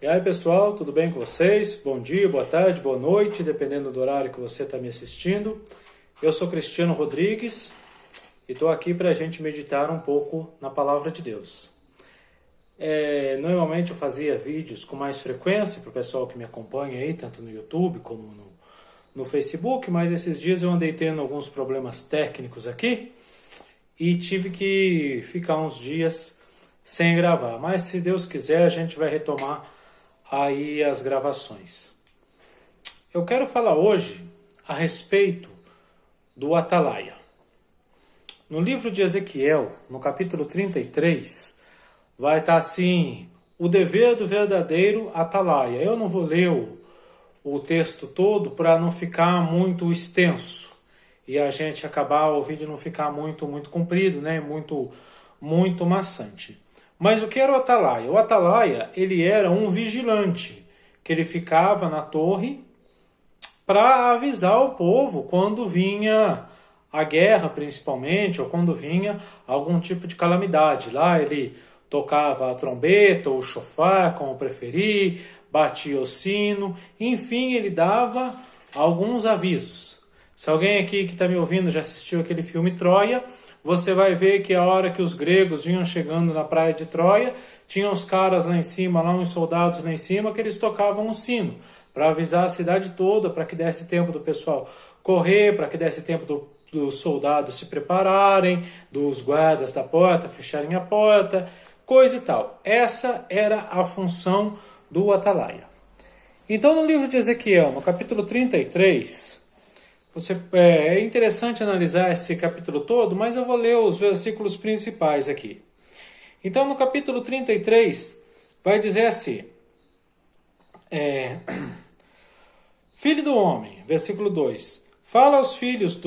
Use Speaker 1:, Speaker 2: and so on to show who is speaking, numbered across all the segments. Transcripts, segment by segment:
Speaker 1: E aí pessoal, tudo bem com vocês? Bom dia, boa tarde, boa noite, dependendo do horário que você está me assistindo. Eu sou Cristiano Rodrigues e estou aqui para a gente meditar um pouco na Palavra de Deus. Normalmente eu fazia vídeos com mais frequência para o pessoal que me acompanha aí, tanto no YouTube como no Facebook, mas esses dias eu andei tendo alguns problemas técnicos aqui e tive que ficar uns dias sem gravar. Mas se Deus quiser, a gente vai retomar aí as gravações. Eu quero falar hoje a respeito do Atalaia. No livro de Ezequiel, no capítulo 33, vai estar assim: o dever do verdadeiro Atalaia. Eu não vou ler o texto todo para não ficar muito extenso e a gente acabar o vídeo não ficar muito comprido, né? Muito maçante. Mas o que era o Atalaia? O Atalaia, ele era um vigilante, que ele ficava na torre para avisar o povo quando vinha a guerra, principalmente, ou quando vinha algum tipo de calamidade. Lá ele tocava a trombeta ou o chofar, como preferir, batia o sino, enfim, ele dava alguns avisos. Se alguém aqui que está me ouvindo já assistiu aquele filme Troia, você vai ver que a hora que os gregos vinham chegando na praia de Troia, tinham os caras lá em cima, lá uns soldados lá em cima, que eles tocavam um sino para avisar a cidade toda, para que desse tempo do pessoal correr, para que desse tempo dos soldados se prepararem, dos guardas da porta fecharem a porta, coisa e tal. Essa era a função do Atalaia. Então, no livro de Ezequiel, no capítulo 33... é interessante analisar esse capítulo todo, mas eu vou ler os versículos principais aqui. Então, no capítulo 33, vai dizer assim: Filho do homem, versículo 2: Fala aos filhos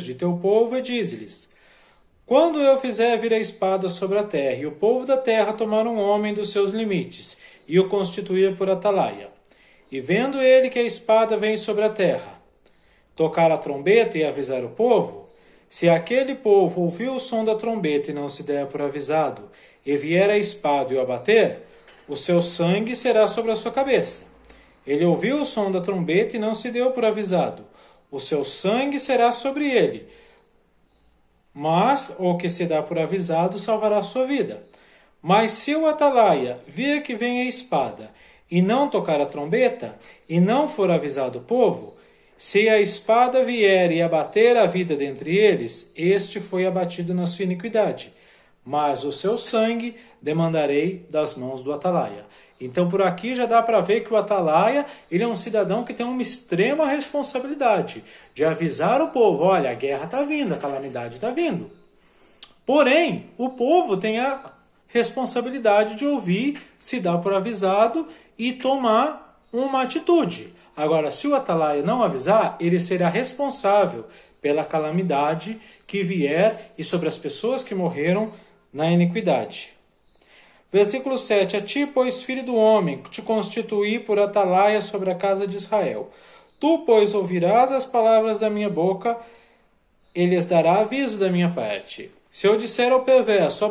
Speaker 1: de teu povo e dize-lhes: Quando eu fizer vir a espada sobre a terra, e o povo da terra tomar um homem dos seus limites, e o constituir por Atalaia, e vendo ele que a espada vem sobre a terra, tocar a trombeta e avisar o povo, se aquele povo ouvir o som da trombeta e não se der por avisado, e vier a espada e o abater, o seu sangue será sobre a sua cabeça. Ele ouviu o som da trombeta e não se deu por avisado, o seu sangue será sobre ele, mas o que se dá por avisado salvará a sua vida. Mas se o Atalaia vir que vem a espada, e não tocar a trombeta, e não for avisado o povo, se a espada vier e abater a vida dentre eles, este foi abatido na sua iniquidade, mas o seu sangue demandarei das mãos do Atalaia. Então por aqui já dá para ver que o Atalaia, ele é um cidadão que tem uma extrema responsabilidade de avisar o povo: olha, a guerra está vindo, a calamidade está vindo. Porém, o povo tem a responsabilidade de ouvir, se dar por avisado e tomar uma atitude. Agora, se o Atalaia não avisar, ele será responsável pela calamidade que vier e sobre as pessoas que morreram na iniquidade. Versículo 7. A ti, pois, filho do homem, te constituí por Atalaia sobre a casa de Israel. Tu, pois, ouvirás as palavras da minha boca, e lhes dará aviso da minha parte. Se eu disser ao perverso,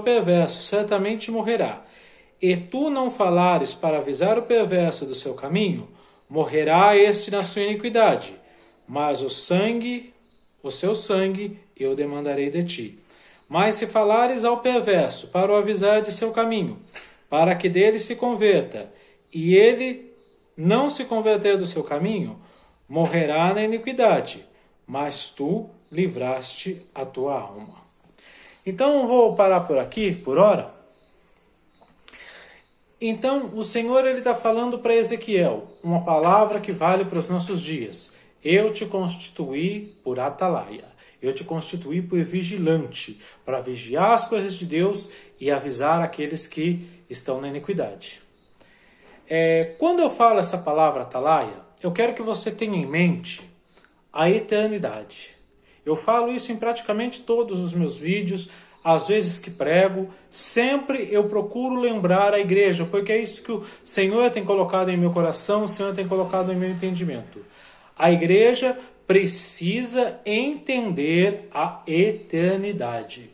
Speaker 1: certamente morrerá, e tu não falares para avisar o perverso do seu caminho, morrerá este na sua iniquidade, mas o seu sangue, eu demandarei de ti. Mas se falares ao perverso para o avisar de seu caminho, para que dele se converta, e ele não se converter do seu caminho, morrerá na iniquidade, mas tu livraste a tua alma. Então vou parar por aqui, por hora. Então o Senhor está falando para Ezequiel uma palavra que vale para os nossos dias. Eu te constituí por Atalaia. Eu te constituí por vigilante, para vigiar as coisas de Deus e avisar aqueles que estão na iniquidade. Quando eu falo essa palavra Atalaia, eu quero que você tenha em mente a eternidade. Eu falo isso em praticamente todos os meus vídeos, às vezes que prego, sempre eu procuro lembrar a igreja, porque é isso que o Senhor tem colocado em meu coração, o Senhor tem colocado em meu entendimento. A igreja precisa entender a eternidade.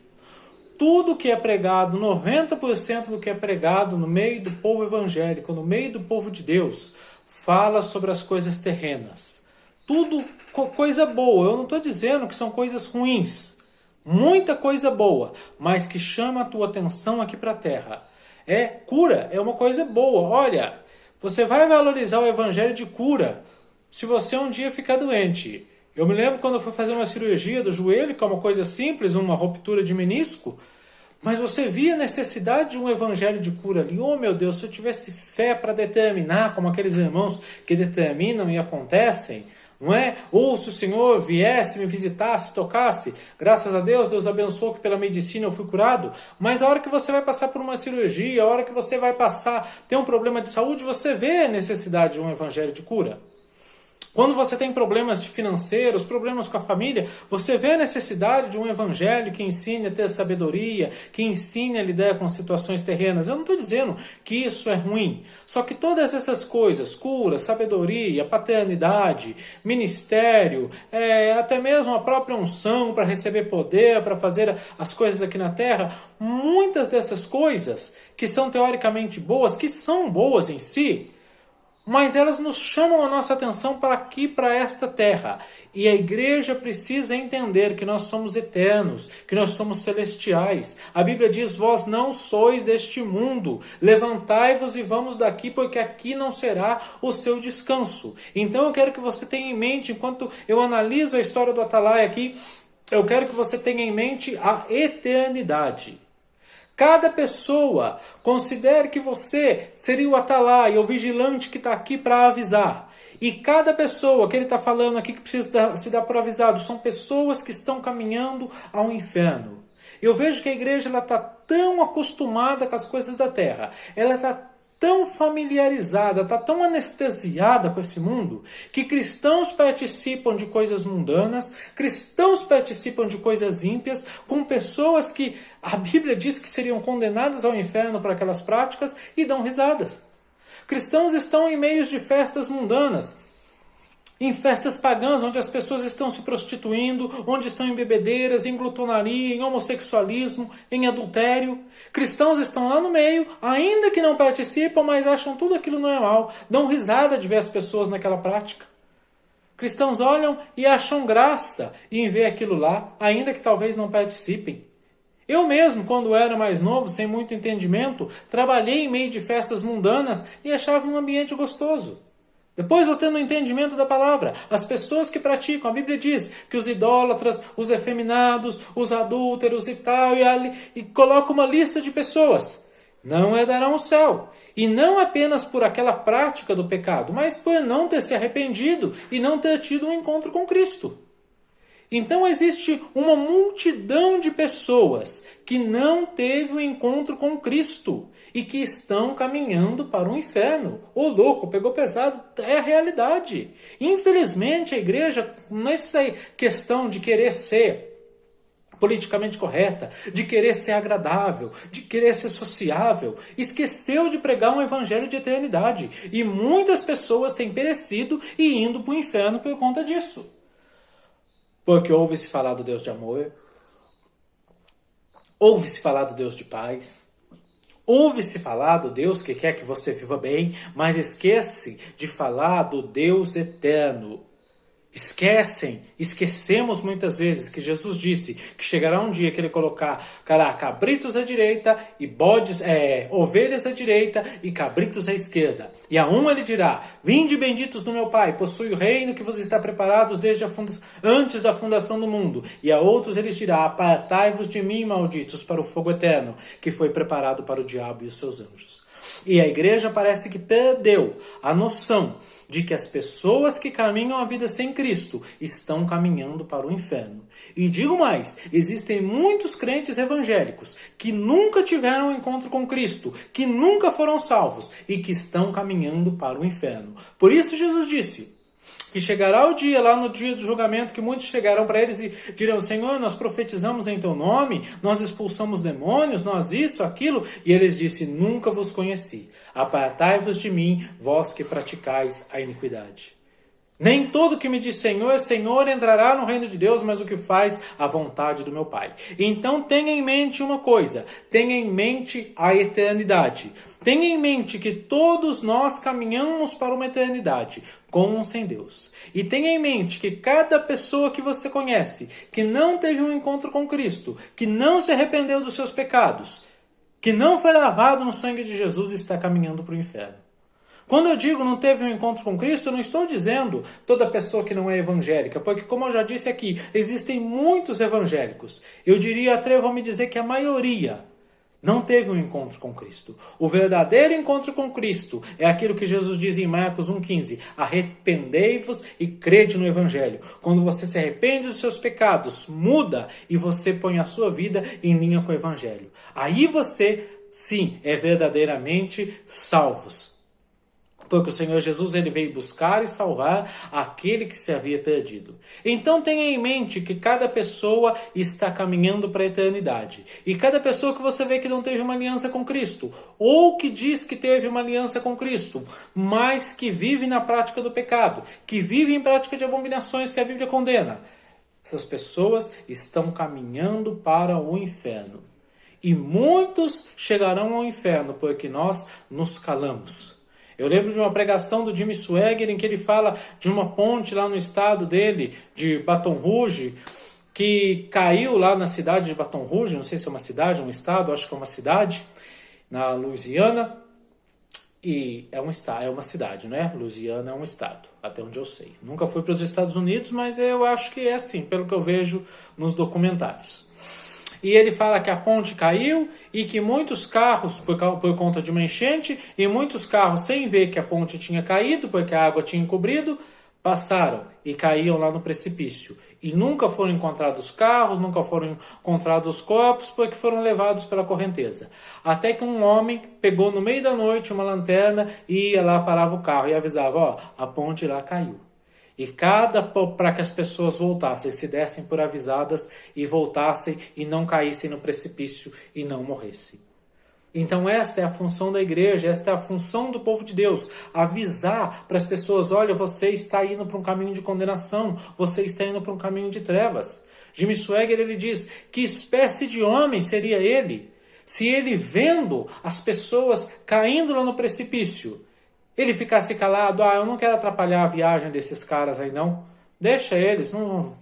Speaker 1: Tudo que é pregado, 90% do que é pregado no meio do povo evangélico, no meio do povo de Deus, fala sobre as coisas terrenas. Tudo coisa boa. Eu não estou dizendo que são coisas ruins. Muita coisa boa, mas que chama a tua atenção aqui para a terra. Cura, é uma coisa boa. Olha, você vai valorizar o evangelho de cura se você um dia ficar doente. Eu me lembro quando eu fui fazer uma cirurgia do joelho, que é uma coisa simples, uma ruptura de menisco, mas você via a necessidade de um evangelho de cura ali. Oh meu Deus, se eu tivesse fé para determinar, como aqueles irmãos que determinam e acontecem, não é? Ou se o Senhor viesse, me visitasse, tocasse, graças a Deus, Deus abençoou que pela medicina eu fui curado, mas a hora que você vai passar por uma cirurgia, a hora que você vai ter um problema de saúde, você vê a necessidade de um evangelho de cura. Quando você tem problemas financeiros, problemas com a família, você vê a necessidade de um evangelho que ensine a ter sabedoria, que ensine a lidar com situações terrenas. Eu não estou dizendo que isso é ruim. Só que todas essas coisas, cura, sabedoria, paternidade, ministério, até mesmo a própria unção para receber poder, para fazer as coisas aqui na terra, muitas dessas coisas que são teoricamente boas, que são boas em si, mas elas nos chamam a nossa atenção para aqui, para esta terra. E a igreja precisa entender que nós somos eternos, que nós somos celestiais. A Bíblia diz, vós não sois deste mundo. Levantai-vos e vamos daqui, porque aqui não será o seu descanso. Então eu quero que você tenha em mente, enquanto eu analiso a história do Atalaia aqui, eu quero que você tenha em mente a eternidade. Cada pessoa considere que você seria o atalaia, o vigilante que está aqui para avisar. E cada pessoa que ele está falando aqui que precisa se dar por avisado são pessoas que estão caminhando ao inferno. Eu vejo que a igreja está tão acostumada com as coisas da terra, ela está tão familiarizada, está tão anestesiada com esse mundo, que cristãos participam de coisas mundanas, cristãos participam de coisas ímpias, com pessoas que a Bíblia diz que seriam condenadas ao inferno por aquelas práticas e dão risadas. Cristãos estão em meios de festas mundanas, em festas pagãs, onde as pessoas estão se prostituindo, onde estão em bebedeiras, em glutonaria, em homossexualismo, em adultério. Cristãos estão lá no meio, ainda que não participam, mas acham tudo aquilo normal, dão risada de ver as pessoas naquela prática. Cristãos olham e acham graça em ver aquilo lá, ainda que talvez não participem. Eu mesmo, quando era mais novo, sem muito entendimento, trabalhei em meio de festas mundanas e achava um ambiente gostoso. Depois eu tendo o entendimento da palavra, as pessoas que praticam, a Bíblia diz que os idólatras, os efeminados, os adúlteros e tal, e coloca uma lista de pessoas, não herdarão o céu. E não apenas por aquela prática do pecado, mas por não ter se arrependido e não ter tido um encontro com Cristo. Então existe uma multidão de pessoas que não teve um encontro com Cristo e que estão caminhando para o inferno. Ô louco, pegou pesado, é a realidade. Infelizmente a igreja, nessa questão de querer ser politicamente correta, de querer ser agradável, de querer ser sociável, esqueceu de pregar um evangelho de eternidade. E muitas pessoas têm perecido e indo para o inferno por conta disso. Porque ouve-se falar do Deus de amor, ouve-se falar do Deus de paz, ouve-se falar do Deus que quer que você viva bem, mas esquece de falar do Deus eterno. Esquecemos muitas vezes que Jesus disse que chegará um dia que ele colocará cabritos à direita e ovelhas à direita e cabritos à esquerda. E a um ele dirá, vinde benditos do meu Pai, possui o reino que vos está preparado desde antes da fundação do mundo. E a outros ele dirá, apartai-vos de mim, malditos, para o fogo eterno, que foi preparado para o diabo e os seus anjos. E a igreja parece que perdeu a noção de que as pessoas que caminham a vida sem Cristo estão caminhando para o inferno. E digo mais, existem muitos crentes evangélicos que nunca tiveram um encontro com Cristo, que nunca foram salvos e que estão caminhando para o inferno. Por isso Jesus disse que chegará o dia, lá no dia do julgamento, que muitos chegarão para eles e dirão, Senhor, nós profetizamos em teu nome, nós expulsamos demônios, nós isso, aquilo. E eles disse, nunca vos conheci. Apartai-vos de mim, vós que praticais a iniquidade. Nem todo que me diz Senhor, Senhor entrará no reino de Deus, mas o que faz a vontade do meu Pai. Então tenha em mente uma coisa, tenha em mente a eternidade. Tenha em mente que todos nós caminhamos para uma eternidade, com ou sem Deus. E tenha em mente que cada pessoa que você conhece, que não teve um encontro com Cristo, que não se arrependeu dos seus pecados, que não foi lavado no sangue de Jesus, está caminhando para o inferno. Quando eu digo não teve um encontro com Cristo, eu não estou dizendo toda pessoa que não é evangélica, porque como eu já disse aqui, existem muitos evangélicos. Eu diria, atrevo a me dizer que a maioria não teve um encontro com Cristo. O verdadeiro encontro com Cristo é aquilo que Jesus diz em Marcos 1,15. Arrependei-vos e crede no Evangelho. Quando você se arrepende dos seus pecados, muda e você põe a sua vida em linha com o Evangelho. Aí você, sim, é verdadeiramente salvos. Porque o Senhor Jesus ele veio buscar e salvar aquele que se havia perdido. Então tenha em mente que cada pessoa está caminhando para a eternidade. E cada pessoa que você vê que não teve uma aliança com Cristo, ou que diz que teve uma aliança com Cristo, mas que vive na prática do pecado, que vive em prática de abominações que a Bíblia condena, essas pessoas estão caminhando para o inferno. E muitos chegarão ao inferno porque nós nos calamos. Eu lembro de uma pregação do Jimmy Swaggart em que ele fala de uma ponte lá no estado dele, de Baton Rouge, que caiu lá na cidade de Baton Rouge, não sei se é uma cidade, um estado, acho que é uma cidade, na Louisiana, e é uma cidade, né? Louisiana é um estado, até onde eu sei. Nunca fui para os Estados Unidos, mas eu acho que é assim, pelo que eu vejo nos documentários. E ele fala que a ponte caiu e que muitos carros, por conta de uma enchente, e muitos carros, sem ver que a ponte tinha caído, porque a água tinha encobrido, passaram e caíam lá no precipício. E nunca foram encontrados carros, nunca foram encontrados corpos, porque foram levados pela correnteza. Até que um homem pegou no meio da noite uma lanterna e ia lá, parava o carro e avisava, ó, a ponte lá caiu. E para que as pessoas voltassem, se dessem por avisadas e voltassem e não caíssem no precipício e não morressem. Então esta é a função da igreja, esta é a função do povo de Deus, avisar para as pessoas, olha, você está indo para um caminho de condenação, você está indo para um caminho de trevas. Jimmy Swaggart ele diz, que espécie de homem seria ele, se ele vendo as pessoas caindo lá no precipício, ele ficasse calado, eu não quero atrapalhar a viagem desses caras aí não, deixa eles, não,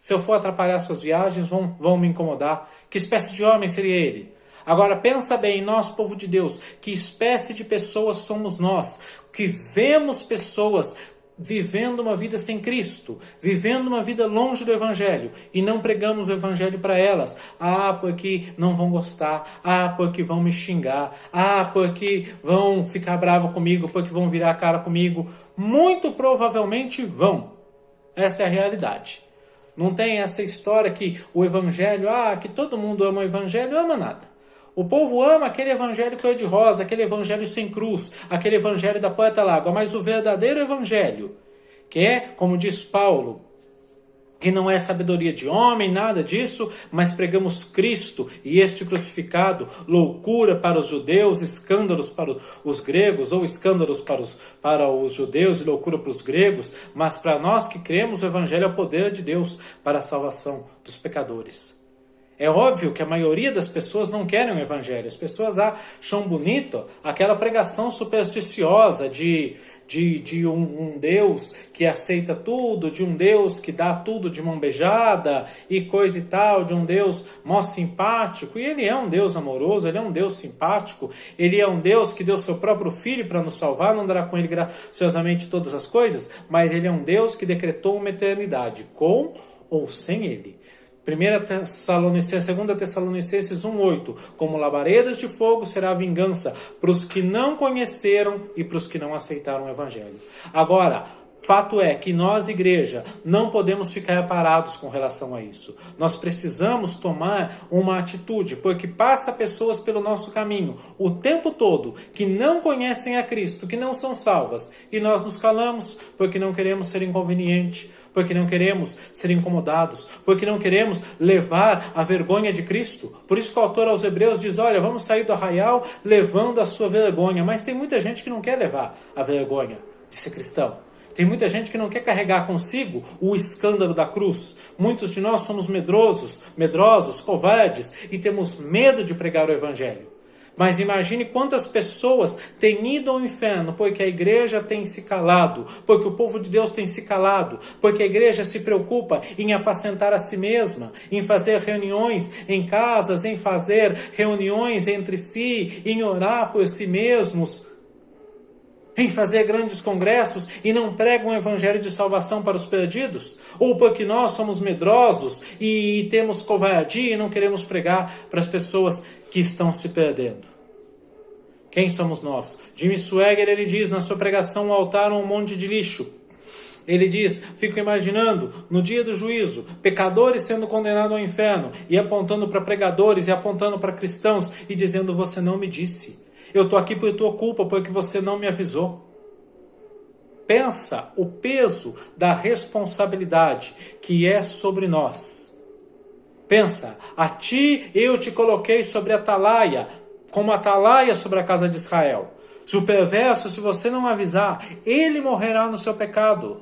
Speaker 1: se eu for atrapalhar suas viagens vão me incomodar. Que espécie de homem seria ele? Agora pensa bem, nós povo de Deus, que espécie de pessoas somos nós, que vemos pessoas vivendo uma vida sem Cristo, vivendo uma vida longe do Evangelho, e não pregamos o Evangelho para elas. Porque não vão gostar, porque vão me xingar, porque vão ficar bravos comigo, porque vão virar a cara comigo. Muito provavelmente vão. Essa é a realidade. Não tem essa história que o Evangelho, que todo mundo ama o Evangelho, ama nada. O povo ama aquele evangelho cor-de-rosa, aquele evangelho sem cruz, aquele evangelho da porta d'água, mas o verdadeiro evangelho, que é, como diz Paulo, que não é sabedoria de homem, nada disso, mas pregamos Cristo e este crucificado, loucura para os judeus, escândalos para os gregos, ou escândalos para os judeus e loucura para os gregos, mas para nós que cremos, o evangelho é o poder de Deus para a salvação dos pecadores. É óbvio que a maioria das pessoas não querem o evangelho. As pessoas acham bonito aquela pregação supersticiosa de um Deus que aceita tudo, de um Deus que dá tudo de mão beijada e coisa e tal, de um Deus mó simpático. E ele é um Deus amoroso, ele é um Deus simpático, ele é um Deus que deu seu próprio Filho para nos salvar, não dará com ele graciosamente todas as coisas, mas ele é um Deus que decretou uma eternidade, com ou sem ele. 2 Tessalonicenses 1,8. Como labaredas de fogo será a vingança para os que não conheceram e para os que não aceitaram o Evangelho. Agora, fato é que nós, igreja, não podemos ficar parados com relação a isso. Nós precisamos tomar uma atitude, porque passa pessoas pelo nosso caminho o tempo todo que não conhecem a Cristo, que não são salvas, e nós nos calamos porque não queremos ser inconvenientes, porque não queremos ser incomodados, porque não queremos levar a vergonha de Cristo. Por isso que o autor aos Hebreus diz, olha, vamos sair do arraial levando a sua vergonha. Mas tem muita gente que não quer levar a vergonha de ser cristão. Tem muita gente que não quer carregar consigo o escândalo da cruz. Muitos de nós somos medrosos, covardes e temos medo de pregar o evangelho. Mas imagine quantas pessoas têm ido ao inferno porque a igreja tem se calado, porque o povo de Deus tem se calado, porque a igreja se preocupa em apacentar a si mesma, em fazer reuniões em casas, em fazer reuniões entre si, em orar por si mesmos, em fazer grandes congressos e não pregam o evangelho de salvação para os perdidos? Ou porque nós somos medrosos e temos covardia e não queremos pregar para as pessoas que estão se perdendo? Quem somos nós? Jimmy Swaggart, ele diz na sua pregação: o altar é um monte de lixo. Ele diz: fico imaginando, no dia do juízo, pecadores sendo condenados ao inferno e apontando para pregadores e apontando para cristãos e dizendo: você não me disse. Eu estou aqui por tua culpa, porque você não me avisou. Pensa o peso da responsabilidade que é sobre nós. Pensa, a ti eu te coloquei sobre a atalaia, como atalaia sobre a casa de Israel. Se o perverso, se você não avisar, ele morrerá no seu pecado.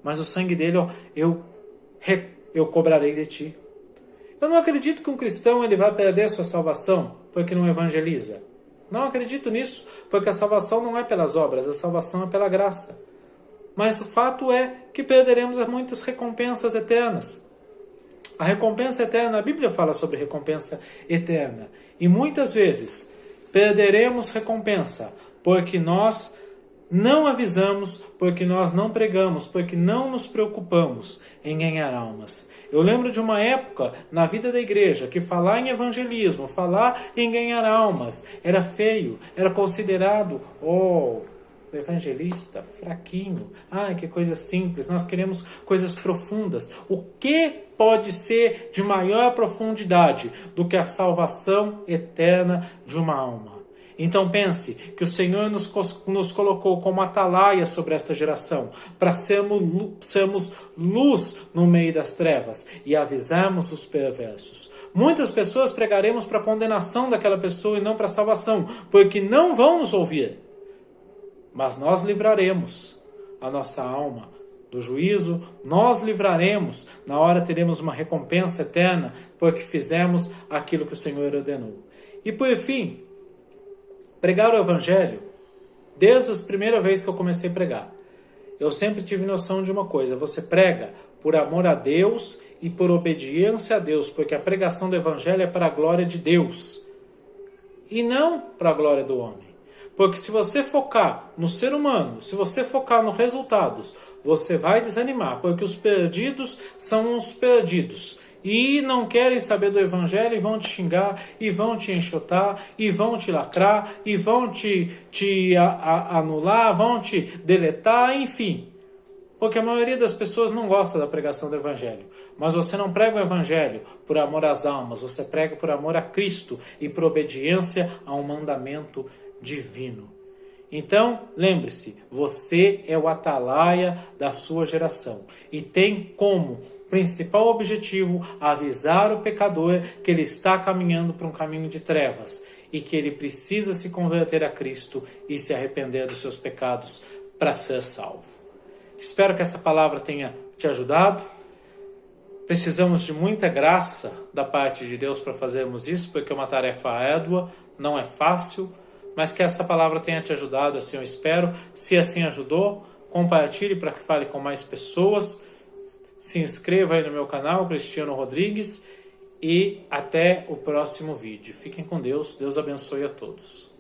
Speaker 1: Mas o sangue dele eu cobrarei de ti. Eu não acredito que um cristão ele vai perder sua salvação porque não evangeliza. Não acredito nisso, porque a salvação não é pelas obras, a salvação é pela graça. Mas o fato é que perderemos muitas recompensas eternas. A recompensa eterna, a Bíblia fala sobre recompensa eterna. E muitas vezes perderemos recompensa porque nós não avisamos, porque nós não pregamos, porque não nos preocupamos em ganhar almas. Eu lembro de uma época na vida da igreja que falar em evangelismo, falar em ganhar almas, era feio, era considerado, evangelista, fraquinho, que coisa simples, nós queremos coisas profundas. O que pode ser de maior profundidade do que a salvação eterna de uma alma? Então pense que o Senhor nos colocou como atalaia sobre esta geração, para sermos luz no meio das trevas e avisarmos os perversos. Muitas pessoas pregaremos para a condenação daquela pessoa e não para a salvação, porque não vão nos ouvir. Mas nós livraremos a nossa alma do juízo, nós livraremos, na hora teremos uma recompensa eterna, porque fizemos aquilo que o Senhor ordenou. E por fim, pregar o evangelho, desde a primeira vez que eu comecei a pregar, eu sempre tive noção de uma coisa: você prega por amor a Deus e por obediência a Deus, porque a pregação do evangelho é para a glória de Deus e não para a glória do homem. Porque se você focar no ser humano, se você focar nos resultados, você vai desanimar, porque os perdidos são os perdidos. E não querem saber do evangelho e vão te xingar, e vão te enxotar, e vão te lacrar, e vão te anular, vão te deletar, enfim. Porque a maioria das pessoas não gosta da pregação do evangelho. Mas você não prega o evangelho por amor às almas, você prega por amor a Cristo e por obediência a um mandamento divino. Então, lembre-se, você é o atalaia da sua geração e tem como principal objetivo avisar o pecador que ele está caminhando para um caminho de trevas e que ele precisa se converter a Cristo e se arrepender dos seus pecados para ser salvo. Espero que essa palavra tenha te ajudado. Precisamos de muita graça da parte de Deus para fazermos isso, porque é uma tarefa árdua, não é fácil, mas que essa palavra tenha te ajudado, assim eu espero. Se assim ajudou, compartilhe para que fale com mais pessoas. Se inscreva aí no meu canal, Cristiano Rodrigues, e até o próximo vídeo. Fiquem com Deus, Deus abençoe a todos.